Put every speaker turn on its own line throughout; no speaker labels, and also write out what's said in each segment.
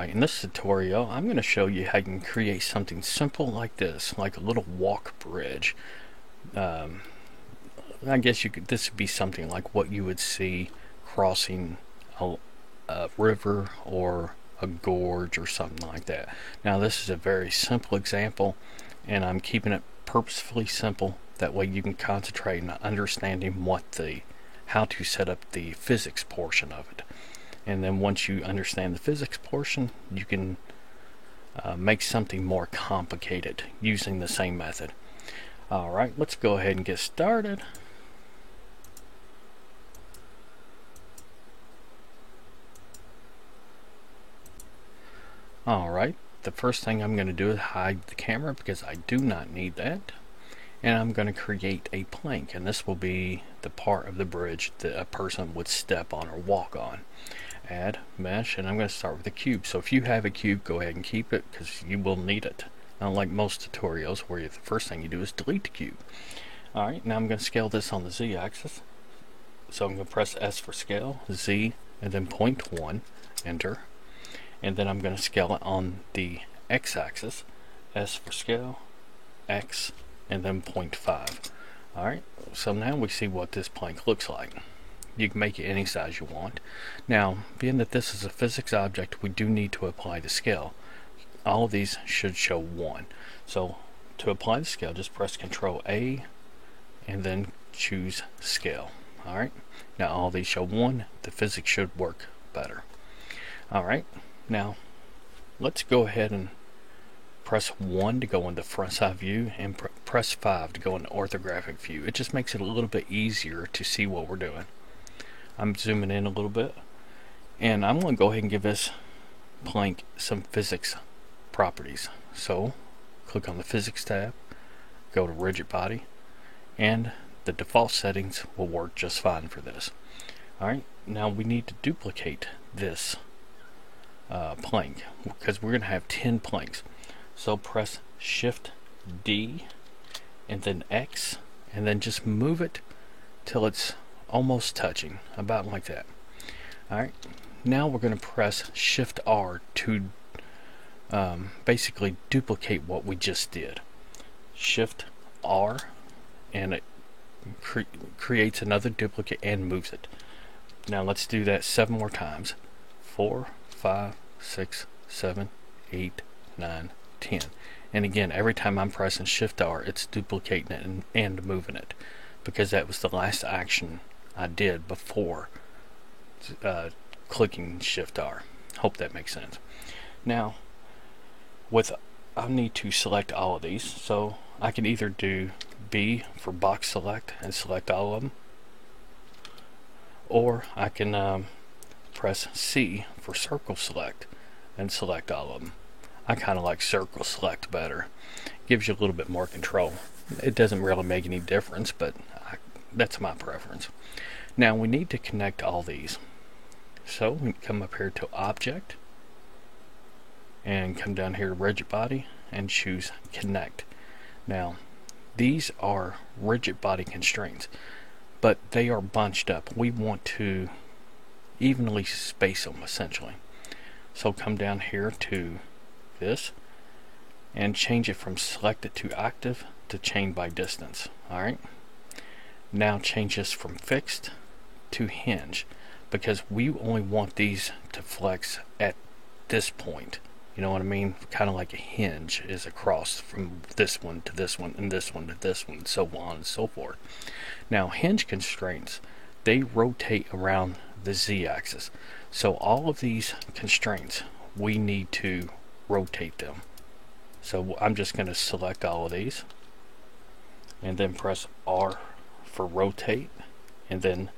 Alright, in this tutorial I'm going to show you how you can create something simple like this, like a little walk bridge. I guess this would be something like what you would see crossing a river or a gorge or something like that. Now this is a very simple example, and I'm keeping it purposefully simple. That way you can concentrate on understanding how to set up the physics portion of it. And then once you understand the physics portion, you can make something more complicated using the same method. Alright, let's go ahead and get started. Alright, the first thing I'm going to do is hide the camera because I do not need that. And I'm going to create a plank, and this will be the part of the bridge that a person would step on or walk on. Add mesh, and I'm going to start with a cube. So if you have a cube, go ahead and keep it because you will need it. Unlike most tutorials where the first thing you do is delete the cube. Alright, now I'm going to scale this on the z-axis. So I'm going to press S for scale, Z, and then 0.1, enter. And then I'm going to scale it on the x-axis, S for scale, X, and then 0.5. Alright, so now we see what this plank looks like. You can make it any size you want. Now, being that this is a physics object, we do need to apply the scale. All of these should show 1. So to apply the scale, just press Ctrl A and then choose scale. Alright, now all these show 1. The physics should work better. Alright, now let's go ahead and press 1 to go into front side view and press 5 to go into orthographic view. It just makes it a little bit easier to see what we're doing. I'm zooming in a little bit, and I'm going to go ahead and give this plank some physics properties. So click on the physics tab, go to rigid body, and the default settings will work just fine for this. Alright, now we need to duplicate this plank because we're going to have 10 planks. So press Shift D and then X, and then just move it till it's almost touching, about like that. Alright, now we're going to press Shift R to basically duplicate what we just did. Shift R, and it creates another duplicate and moves it. Now let's do that 7 more times. 4, 5, 6, 7, 8, 9, 10. And again, every time I'm pressing Shift R, it's duplicating it and moving it, because that was the last action I did before clicking Shift R. Hope that makes sense. Now, I need to select all of these, so I can either do B for box select and select all of them, or I can press C for circle select and select all of them. I kind of like circle select better. Gives you a little bit more control. It doesn't really make any difference, but that's my preference. Now we need to connect all these. So we come up here to Object and come down here to Rigid Body and choose Connect. Now these are rigid body constraints, but they are bunched up. We want to evenly space them essentially. So come down here to this and change it from selected to active to chain by distance. Alright, now change this from fixed to hinge, because we only want these to flex at this point. You know what I mean? Kind of like a hinge is across from this one to this one and this one to this one, and so on and so forth. Now hinge constraints, they rotate around the z-axis. So all of these constraints, we need to rotate them. So I'm just going to select all of these and then press R for rotate, and then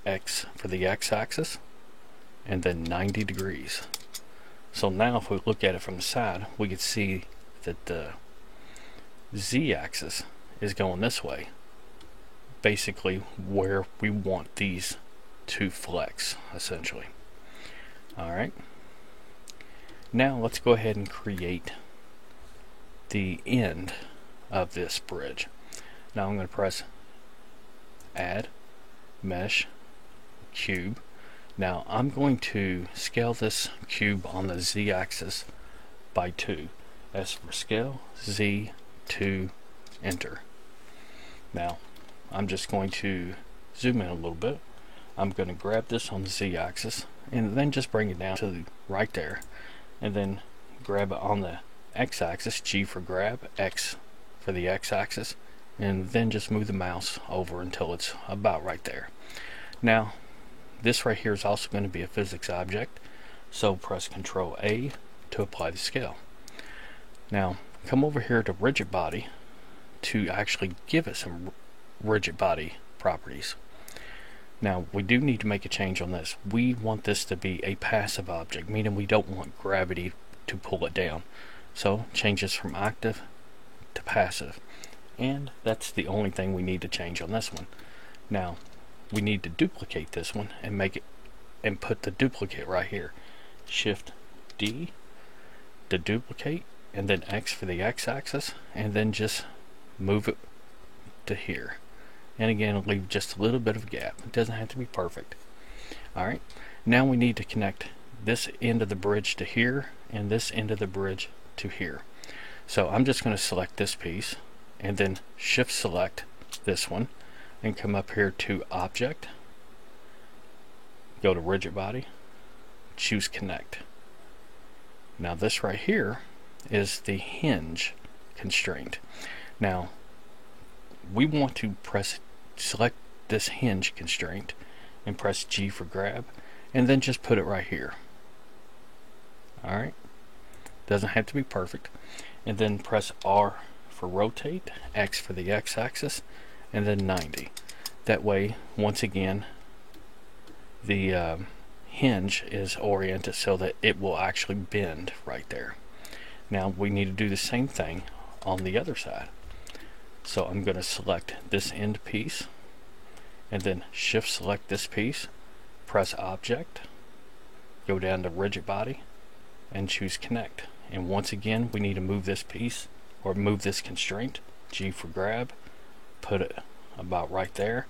X for the x-axis, and then 90 degrees. So now if we look at it from the side, we can see that the z-axis is going this way, basically where we want these to flex essentially. Alright, now let's go ahead and create the end of this bridge. Now I'm going to press Add, Mesh, Cube. Now I'm going to scale this cube on the z-axis by 2. S for scale, Z, 2, enter. Now I'm just going to zoom in a little bit. I'm going to grab this on the z-axis and then just bring it down to right there, and then grab it on the x-axis, G for grab, X for the x-axis, and then just move the mouse over until it's about right there. Now this right here is also going to be a physics object, so press Ctrl A to apply the scale. Now come over here to rigid body to actually give it some rigid body properties. Now we do need to make a change on this. We want this to be a passive object, meaning we don't want gravity to pull it down. So change this from active to passive, and that's the only thing we need to change on this one. Now we need to duplicate this one and make it and put the duplicate right here. Shift D to duplicate, and then X for the x-axis, and then just move it to here. And again, leave just a little bit of a gap. It doesn't have to be perfect. Alright, now we need to connect this end of the bridge to here and this end of the bridge to here. So I'm just going to select this piece and then shift select this one and come up here to object, go to rigid body, choose connect. Now this right here is the hinge constraint. Now we want to select this hinge constraint and press G for grab, and then just put it right here. Alright, doesn't have to be perfect. And then press R for rotate, X for the x-axis, and then 90. That way, once again, the hinge is oriented so that it will actually bend right there. Now we need to do the same thing on the other side. So I'm going to select this end piece and then shift select this piece, press object, go down to rigid body and choose connect. And once again we need to move this piece or move this constraint, G for grab, put it about right there,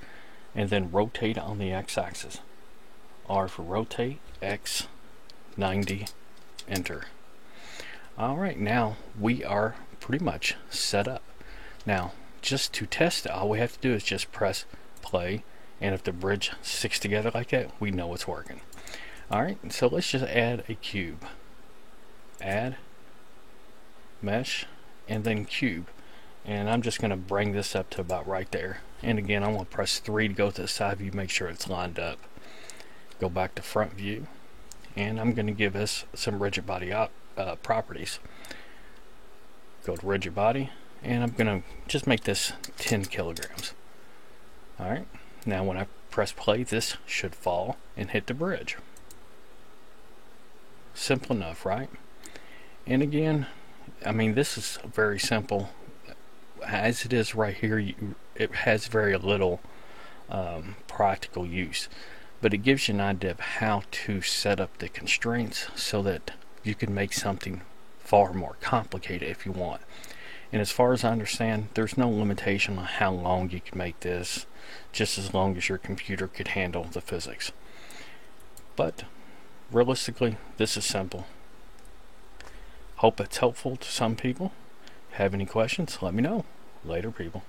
and then rotate on the x-axis. R for rotate, X, 90, enter. Alright, now we are pretty much set up. Now just to test it, all we have to do is just press play, and if the bridge sticks together like that, we know it's working. Alright, so let's just add a cube. Add, mesh, and then cube. And I'm just going to bring this up to about right there. And again, I'm going to press 3 to go to the side view, make sure it's lined up. Go back to front view, and I'm going to give this some rigid body properties. Go to rigid body, and I'm going to just make this 10 kilograms. Alright, now when I press play, this should fall and hit the bridge. Simple enough, right? And again, I mean, this is very simple. As it is right here, it has very little practical use. But it gives you an idea of how to set up the constraints so that you can make something far more complicated if you want. And as far as I understand, there's no limitation on how long you can make this, just as long as your computer could handle the physics. But realistically, this is simple. Hope it's helpful to some people. Have any questions? Let me know. Later, people.